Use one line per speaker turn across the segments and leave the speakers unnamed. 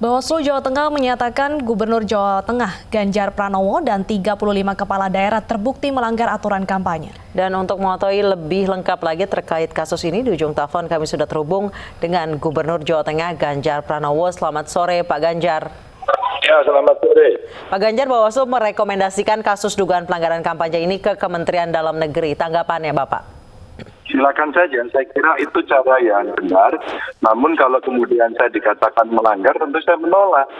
Bawaslu Jawa Tengah menyatakan Gubernur Jawa Tengah Ganjar Pranowo dan 35 kepala daerah terbukti melanggar aturan kampanye.
Dan untuk mengetahui lebih lengkap lagi terkait kasus ini, di ujung telepon kami sudah terhubung dengan Gubernur Jawa Tengah Ganjar Pranowo. Selamat sore Pak Ganjar.
Ya, selamat sore.
Pak Ganjar, Bawaslu merekomendasikan kasus dugaan pelanggaran kampanye ini ke Kementerian Dalam Negeri. Tanggapannya Bapak?
Silakan saja, saya kira itu cara yang benar. Namun kalau kemudian saya dikatakan melanggar, tentu saya menolak.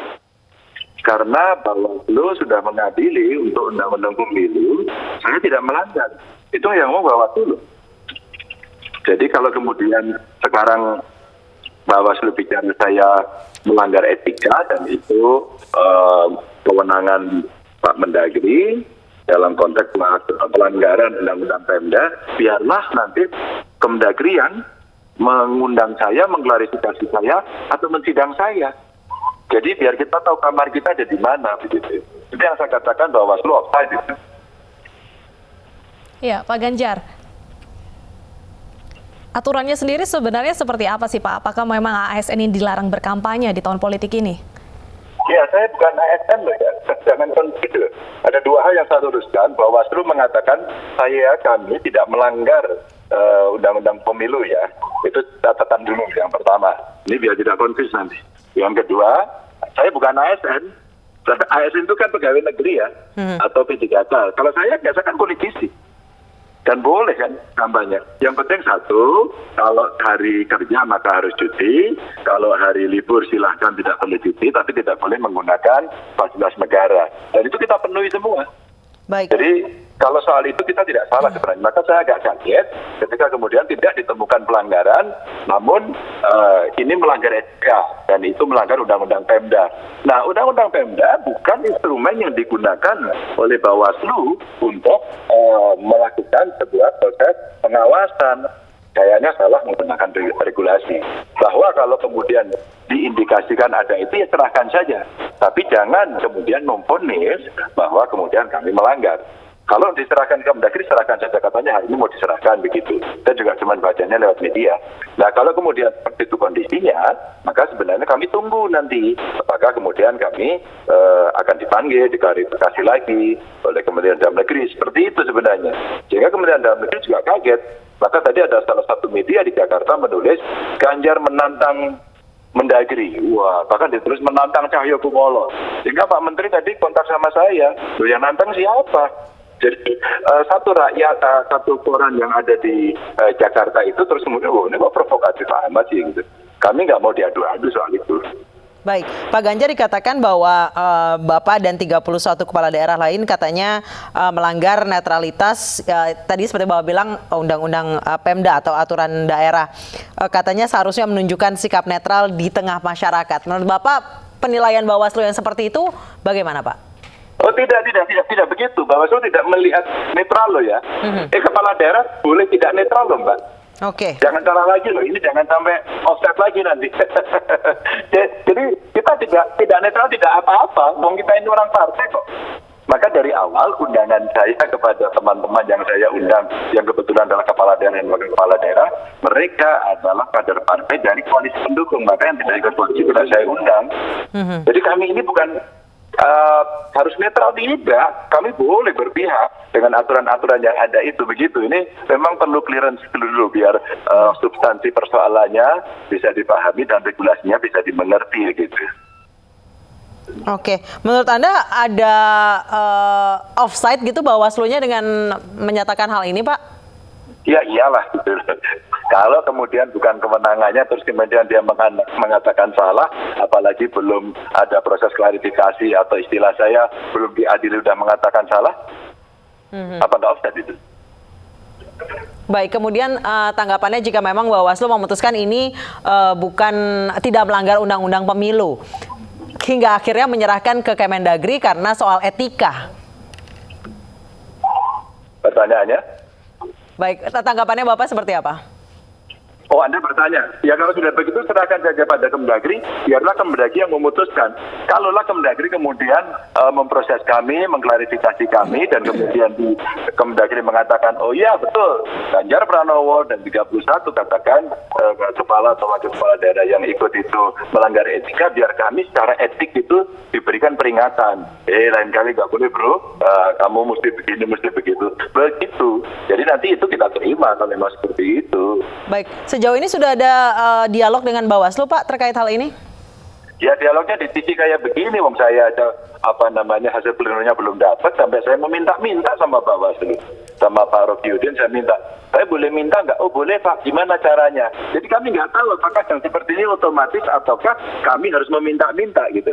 Karena Bawaslu sudah mengadili untuk undang-undang pemilu, saya tidak melanggar. Itu yang mau Bawaslu. Jadi kalau kemudian sekarang Bawaslu bicara saya melanggar etika, dan itu kewenangan Pak Mendagri, dalam konteks pelanggaran undang-undang Pemda, biarlah nanti Kemendagrian mengundang saya, mengklarifikasi saya, atau mensidang saya. Jadi biar kita tahu kamar kita ada di mana, begitu. Itu yang saya katakan Bawaslu offside itu.
Ya, Pak Ganjar. Aturannya sendiri sebenarnya seperti apa sih Pak? Apakah memang ASN ini dilarang berkampanye di tahun politik ini?
Ya, saya bukan ASN loh ya, jangan konflik. Ada dua hal yang saya luruskan. Bawaslu mengatakan kami tidak melanggar undang-undang pemilu ya. Itu catatan dulu yang pertama. Ini biar tidak konflik nanti. Yang kedua, saya bukan ASN. ASN itu kan pegawai negeri ya, atau P3K. Kalau saya biasa kan politisi. Dan boleh kan kampanye. Yang penting satu, kalau hari kerja maka harus cuti, kalau hari libur silahkan tidak perlu cuti, tapi tidak boleh menggunakan fasilitas negara. Dan itu kita penuhi semua.
Baik.
Jadi kalau soal itu kita tidak salah sebenarnya. Maka saya agak kaget ketika kemudian tidak ditemukan pelanggaran, namun ini melanggar etika dan itu melanggar undang-undang Pemda. Nah, undang-undang Pemda bukan instrumen yang digunakan oleh Bawaslu untuk melakukan sebuah proses pengawasan. Kayaknya salah menggunakan regulasi. Bahwa kalau kemudian diindikasikan ada itu, ya serahkan saja. Tapi jangan kemudian memvonis bahwa kemudian kami melanggar. Kalau diserahkan ke Mendagri, serahkan saja, katanya hari ini mau diserahkan begitu. Dan juga cuma bacanya lewat media. Nah, kalau kemudian seperti itu kondisinya, maka sebenarnya kami tunggu nanti apakah kemudian kami akan dipanggil, diklarifikasi lagi oleh Kementerian Dalam Negeri. Seperti itu sebenarnya. Sehingga Kementerian Dalam Negeri juga kaget. Maka tadi ada salah satu media di Jakarta menulis Ganjar menantang Mendagri. Wah, bahkan ditulis menantang Cahyokumolo. Sehingga Pak Menteri tadi kontak sama saya. Loh, yang nantang siapa? Jadi satu rakyat, satu koran yang ada di Jakarta itu terus kemudian, ini kok provokatif amat sih gitu. Kami nggak mau diadu-adu soal itu.
Baik, Pak Ganjar dikatakan bahwa Bapak dan 31 kepala daerah lain katanya melanggar netralitas. Tadi seperti Bapak bilang undang-undang Pemda atau aturan daerah. Katanya seharusnya menunjukkan sikap netral di tengah masyarakat. Menurut Bapak, penilaian Bawaslu yang seperti itu bagaimana Pak?
Oh tidak begitu. Bawaslu tidak melihat netral loh ya. Kepala daerah boleh tidak netral loh Mbak.
Oke.
Jangan salah lagi loh, ini jangan sampai offset lagi nanti. Jadi kita tidak netral, tidak apa-apa. Wong kita ini orang partai kok. Maka dari awal undangan saya kepada teman-teman yang saya undang, yang kebetulan adalah kepala daerah dan wakil kepala daerah, mereka adalah kader partai dari koalisi pendukung. Maka yang tidak ikut koalisi tidak saya undang. Jadi kami ini bukan harus netral, tidak. Kami boleh berpihak dengan aturan-aturan yang ada itu, begitu. Ini memang perlu clearance dulu biar substansi persoalannya bisa dipahami dan regulasinya bisa dimengerti gitu.
Oke, menurut Anda ada offside gitu Bawaslu-nya dengan menyatakan hal ini, Pak?
Ya iyalah gitu. Kalau kemudian bukan kewenangannya terus kemudian dia mengatakan salah, apalagi belum ada proses klarifikasi atau istilah saya belum diadili sudah mengatakan salah, apa nggak offside itu?
Baik, kemudian tanggapannya jika memang Bawaslu memutuskan ini tidak melanggar undang-undang pemilu, hingga akhirnya menyerahkan ke Kemendagri karena soal etika.
Pertanyaannya?
Baik, tanggapannya Bapak seperti apa?
Oh, Anda bertanya. Ya kalau sudah begitu serahkan saja pada Kemdagri, biarlah Kemdagri yang memutuskan. Kalaulah Kemdagri kemudian memproses kami, mengklarifikasi kami, dan kemudian di Kemdagri mengatakan, oh iya betul, Ganjar Pranowo dan 31 katakan kepala atau wakil kepala daerah yang ikut itu melanggar etika, biar kami secara etik itu diberikan peringatan. Lain kali nggak boleh bro, kamu mesti begini, mesti begitu. Begitu. Jadi nanti itu kita terima kalau memang seperti itu.
Baik, sejauh ini sudah ada dialog dengan Bawaslu, Pak, terkait hal ini?
Ya dialognya di TV kayak begini, wong saya ada hasil plenonya belum dapat, sampai saya meminta-minta sama Bawaslu, sama Pak Rokiudin, saya minta, saya boleh minta nggak? Oh boleh Pak, gimana caranya? Jadi kami nggak tahu apakah yang seperti ini otomatis ataukah kami harus meminta-minta gitu.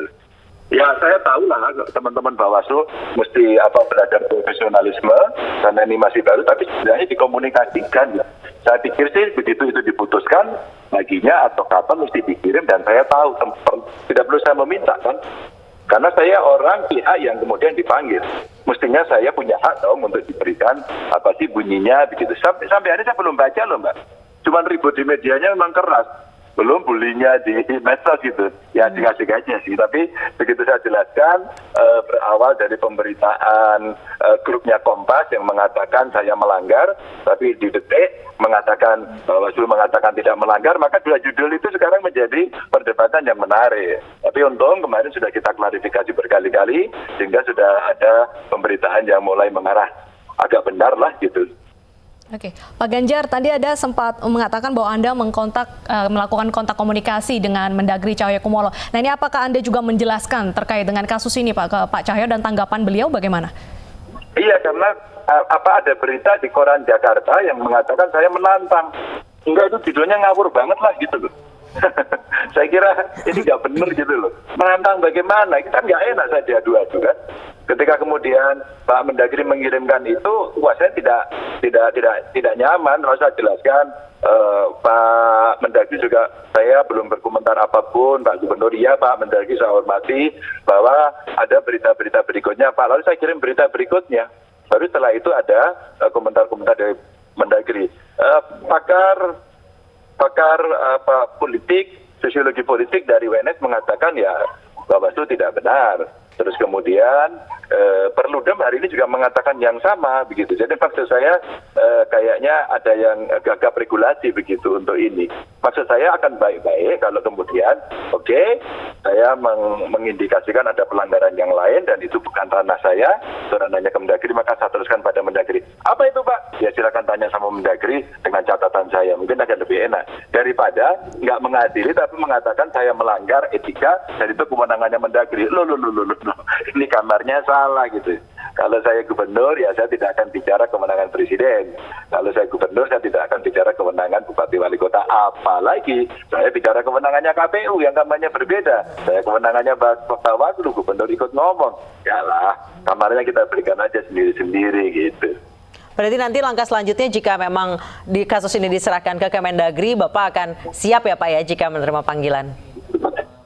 Ya saya tahu lah teman-teman Bawaslu mesti belajar profesionalisme karena ini masih baru, tapi sebenarnya dikomunikasikan. Saya pikir sih begitu itu diputuskan baginya atau kapan mesti dikirim, dan saya tahu tidak perlu saya meminta kan, karena saya orang pihak yang kemudian dipanggil. Mestinya saya punya hak dong untuk diberikan apa sih bunyinya begitu. Sampai hari ini saya belum baca loh Mbak. Cuman ribut di medianya memang keras. Belum bulinya di medsos gitu, ya asik-asik aja sih. Tapi begitu saya jelaskan, berawal dari pemberitaan grupnya Kompas yang mengatakan saya melanggar, tapi di Detik mengatakan Bawaslu mengatakan tidak melanggar, maka dua judul itu sekarang menjadi perdebatan yang menarik. Tapi untung kemarin sudah kita klarifikasi berkali-kali, sehingga sudah ada pemberitaan yang mulai mengarah agak benar lah gitu.
Oke, Pak Ganjar, tadi ada sempat mengatakan bahwa Anda melakukan kontak komunikasi dengan Mendagri Cahyokumolo. Nah ini apakah Anda juga menjelaskan terkait dengan kasus ini Pak ke Pak Cahyo, dan tanggapan beliau bagaimana?
Iya, karena ada berita di koran Jakarta yang mengatakan saya menantang. Enggak, itu judulnya ngawur banget lah gitu loh. Saya kira ini nggak benar gitu loh. Menantang bagaimana? Kita nggak enak saya diadu-adu kan. Ketika kemudian Pak Mendagri mengirimkan itu, wah saya tidak nyaman. Harus saya jelaskan, Pak Mendagri juga saya belum berkomentar apapun. Pak Gubernur, iya Pak Mendagri saya hormati bahwa ada berita-berita berikutnya Pak. Lalu saya kirim berita berikutnya. Baru setelah itu ada komentar-komentar dari Mendagri. Pakar politik, sosiologi politik dari UNS mengatakan ya Bawaslu tidak benar. Terus kemudian Perludem hari ini juga mengatakan yang sama begitu. Jadi maksud saya kayaknya ada yang gagap regulasi begitu untuk ini. Maksud saya akan baik-baik kalau kemudian saya mengindikasikan ada pelanggaran yang lain dan itu bukan ranah saya, itu ranahnya Kemdagri, maka saya teruskan pada Mendagri. Apa itu Pak? Ya silakan tanya sama Mendagri dengan catatan saya, mungkin akan lebih enak daripada nggak mengadili tapi mengatakan saya melanggar etika dan itu kewenangannya Mendagri. Loh. Ini kamarnya salah gitu. Kalau saya gubernur, ya saya tidak akan bicara kewenangan presiden. Kalau saya gubernur, saya tidak akan bicara kewenangan bupati wali kota. Apalagi saya bicara kewenangannya KPU yang kamarnya berbeda. Saya kewenangannya Bawaslu, gubernur ikut ngomong. Yalah, kamarnya kita berikan aja sendiri-sendiri gitu.
Berarti nanti langkah selanjutnya jika memang di kasus ini diserahkan ke Kemendagri, Bapak akan siap ya Pak ya jika menerima panggilan?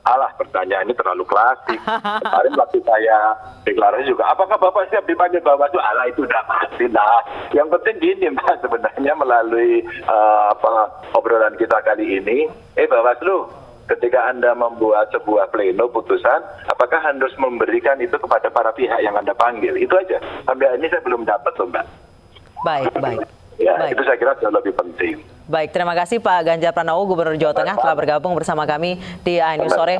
Alah, pertanyaan ini terlalu klasik. Kemarin waktu saya deklarasi juga, apakah Bapak siap dipanggil Bawaslu? Alah, itu udah pasti lah. Yang penting gini Mbak, sebenarnya melalui obrolan kita kali ini, Bawaslu, ketika Anda membuat sebuah pleno putusan, apakah harus memberikan itu kepada para pihak yang Anda panggil? Itu aja. Sampai ini saya belum dapat loh Mbak.
Baik.
Ya,
Baik.
itu saya kira jauh lebih penting.
Baik, terima kasih Pak Ganjar Pranowo, Gubernur Jawa Tengah telah bergabung bersama kami di iNews Sore.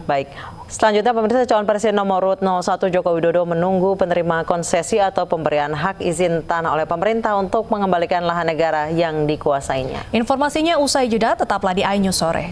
Baik, selanjutnya pemirsa, calon presiden nomor urut 01 Joko Widodo menunggu penerima konsesi atau pemberian hak izin tanah oleh pemerintah untuk mengembalikan lahan negara yang dikuasainya.
Informasinya usai jeda, tetaplah di iNews Sore.